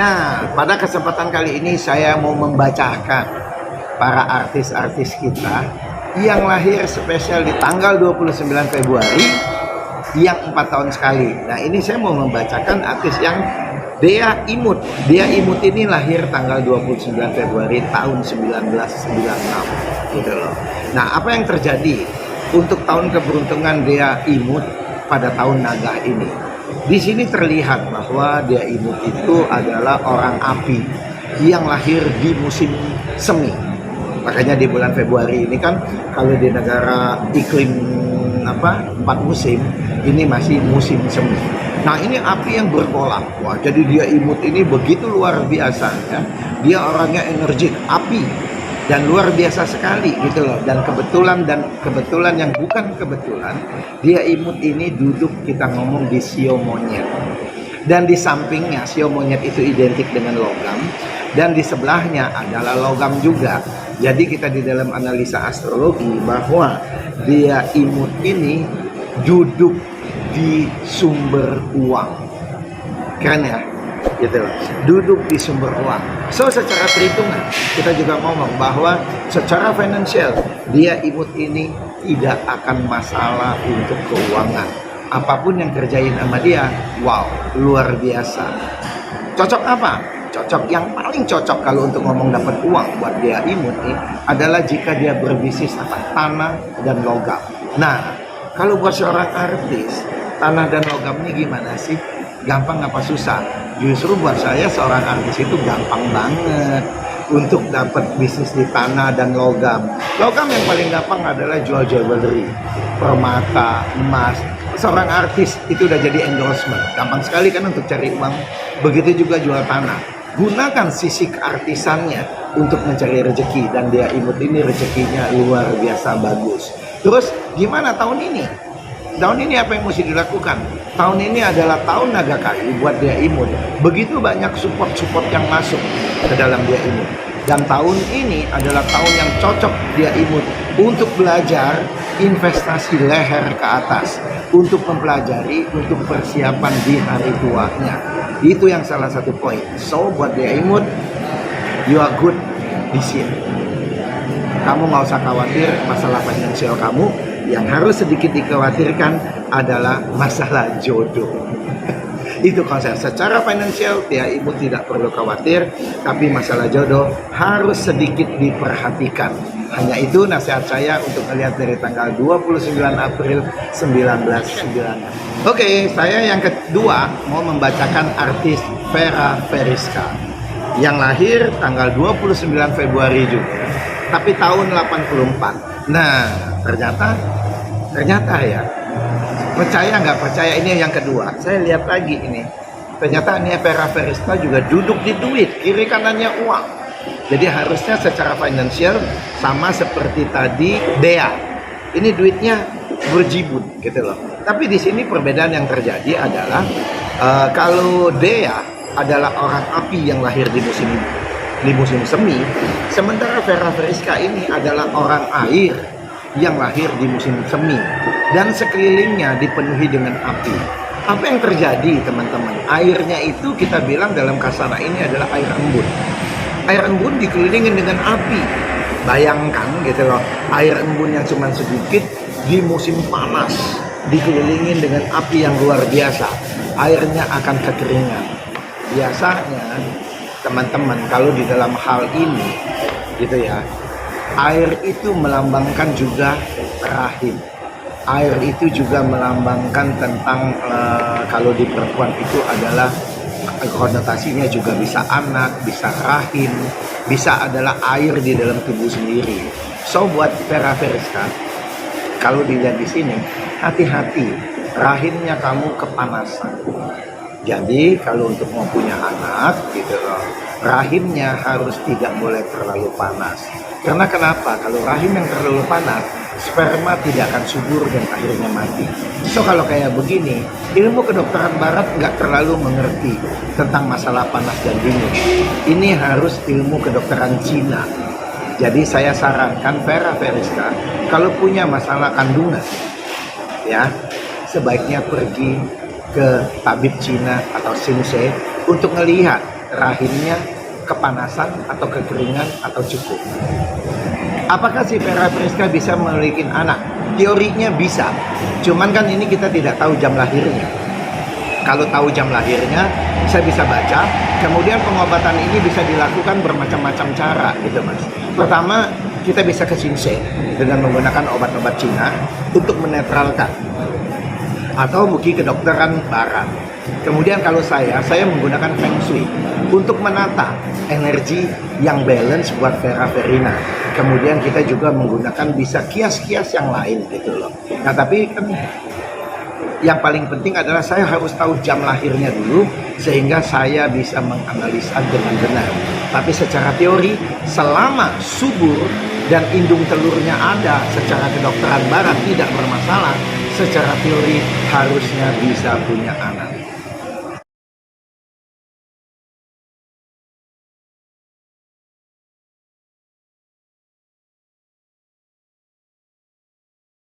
Nah, pada kesempatan kali ini saya mau membacakan para artis-artis kita yang lahir spesial di tanggal 29 Februari yang 4 tahun sekali. Nah, ini saya mau membacakan artis yang Dea Imut. Dea Imut ini lahir tanggal 29 Februari tahun 1996 gitu loh. Nah, apa yang terjadi untuk tahun keberuntungan Dea Imut pada tahun naga ini? Di sini terlihat bahwa Dea Imut itu adalah orang api yang lahir di musim semi. Makanya di bulan Februari ini kan kalau di negara iklim 4 musim, ini masih musim semi. Nah, ini api yang berkolak. Wah, jadi Dea Imut ini begitu luar biasa ya. Dia orangnya energik, api, dan luar biasa sekali gitu loh. Dan kebetulan yang bukan kebetulan, Dea Imut ini duduk kita ngomong di sio monyet. Dan di sampingnya sio monyet itu identik dengan logam, dan di sebelahnya adalah logam juga. Jadi kita di dalam analisa astrologi bahwa Dea Imut ini duduk di sumber uang. Keren ya? Gitu loh. Duduk di sumber uang. So, secara perhitungan kita juga ngomong bahwa secara finansial Dea Imut ini tidak akan masalah untuk keuangan. Apapun yang kerjain sama dia, wow, luar biasa. Cocok apa? Cocok, yang paling cocok kalau untuk ngomong dapat uang buat Dea Imut ini adalah jika dia berbisnis tanah dan logam. Nah, kalau buat seorang artis, tanah dan logam ini gimana sih? Gampang apa susah? Justru buat saya seorang artis itu gampang banget untuk dapat bisnis di tanah dan logam. Logam yang paling gampang adalah jual jewelry, permata, emas. Seorang artis itu udah jadi endorsement. Gampang sekali kan untuk cari uang. Begitu juga jual tanah. Gunakan sisi keartisannya untuk mencari rezeki, dan Dea Imut ini rezekinya luar biasa bagus. Terus gimana tahun ini? Tahun ini apa yang mesti dilakukan? Tahun ini adalah tahun naga kayu buat Dea Imut. Begitu banyak support yang masuk ke dalam Dea Imut. Dan tahun ini adalah tahun yang cocok Dea Imut untuk belajar investasi leher ke atas, untuk mempelajari, untuk persiapan di hari tuanya. Itu yang salah satu poin. So, buat Dea Imut, you are good this year. Kamu nggak usah khawatir masalah finansial kamu. Yang harus sedikit dikhawatirkan adalah masalah jodoh. Itu konsep. Secara finansial Dea Imut tidak perlu khawatir, tapi masalah jodoh harus sedikit diperhatikan. Hanya itu nasihat saya untuk melihat dari tanggal 29 April 1996. Oke, saya yang kedua mau membacakan artis Fera Feriska yang lahir tanggal 29 Februari juga, tapi tahun 84. Nah, ternyata ya, percaya nggak percaya, ini yang kedua. Saya lihat lagi ini, ternyata ini Fera Feriska juga duduk di duit, kiri kanannya uang. Jadi harusnya secara finansial sama seperti tadi Dea. Ini duitnya berjibun gitu loh. Tapi di sini perbedaan yang terjadi adalah kalau Dea adalah orang api yang lahir di musim semi, sementara Fera Feriska ini adalah orang air yang lahir di musim semi, dan sekelilingnya dipenuhi dengan api. Apa yang terjadi teman-teman? Airnya itu kita bilang dalam kasana ini adalah air embun. Air embun dikelilingin dengan api. Bayangkan gitu loh, air embun yang cuma sedikit di musim panas dikelilingin dengan api yang luar biasa. Airnya akan kekeringan. Biasanya teman-teman kalau di dalam hal ini gitu ya, air itu melambangkan juga rahim. Air itu juga melambangkan tentang kalau di perempuan itu adalah konotasinya juga bisa anak, bisa rahim, bisa adalah air di dalam tubuh sendiri. So, buat Fera Feriska, kalau dilihat di sini, hati-hati, rahimnya kamu kepanasan. Jadi kalau untuk mau punya anak gitu loh, rahimnya harus tidak boleh terlalu panas. Karena kenapa? Kalau rahim yang terlalu panas, sperma tidak akan subur dan akhirnya mati. So, kalau kayak begini, ilmu kedokteran barat nggak terlalu mengerti tentang masalah panas dan dingin. Ini harus ilmu kedokteran Cina. Jadi saya sarankan Fera Feriska, kalau punya masalah kandungan, ya sebaiknya pergi ke tabib Cina atau Sensei untuk melihat rahimnya kepanasan atau kekeringan atau cukup. Apakah si Vera Friska bisa memiliki anak? Teorinya bisa, cuman kan ini kita tidak tahu jam lahirnya. Kalau tahu jam lahirnya, saya bisa baca. Kemudian pengobatan ini bisa dilakukan bermacam-macam cara, gitu mas. Pertama, kita bisa ke Shinsei dengan menggunakan obat-obat Cina untuk menetralkan, atau mungkin kedokteran barat. Kemudian kalau saya menggunakan Feng Shui untuk menata energi yang balance buat Vera Verina. Kemudian kita juga menggunakan bisa kias-kias yang lain gitu loh. Nah tapi kan yang paling penting adalah saya harus tahu jam lahirnya dulu sehingga saya bisa menganalisa dengan benar. Tapi secara teori selama subur dan indung telurnya ada secara kedokteran barat tidak bermasalah, secara teori harusnya bisa punya anak.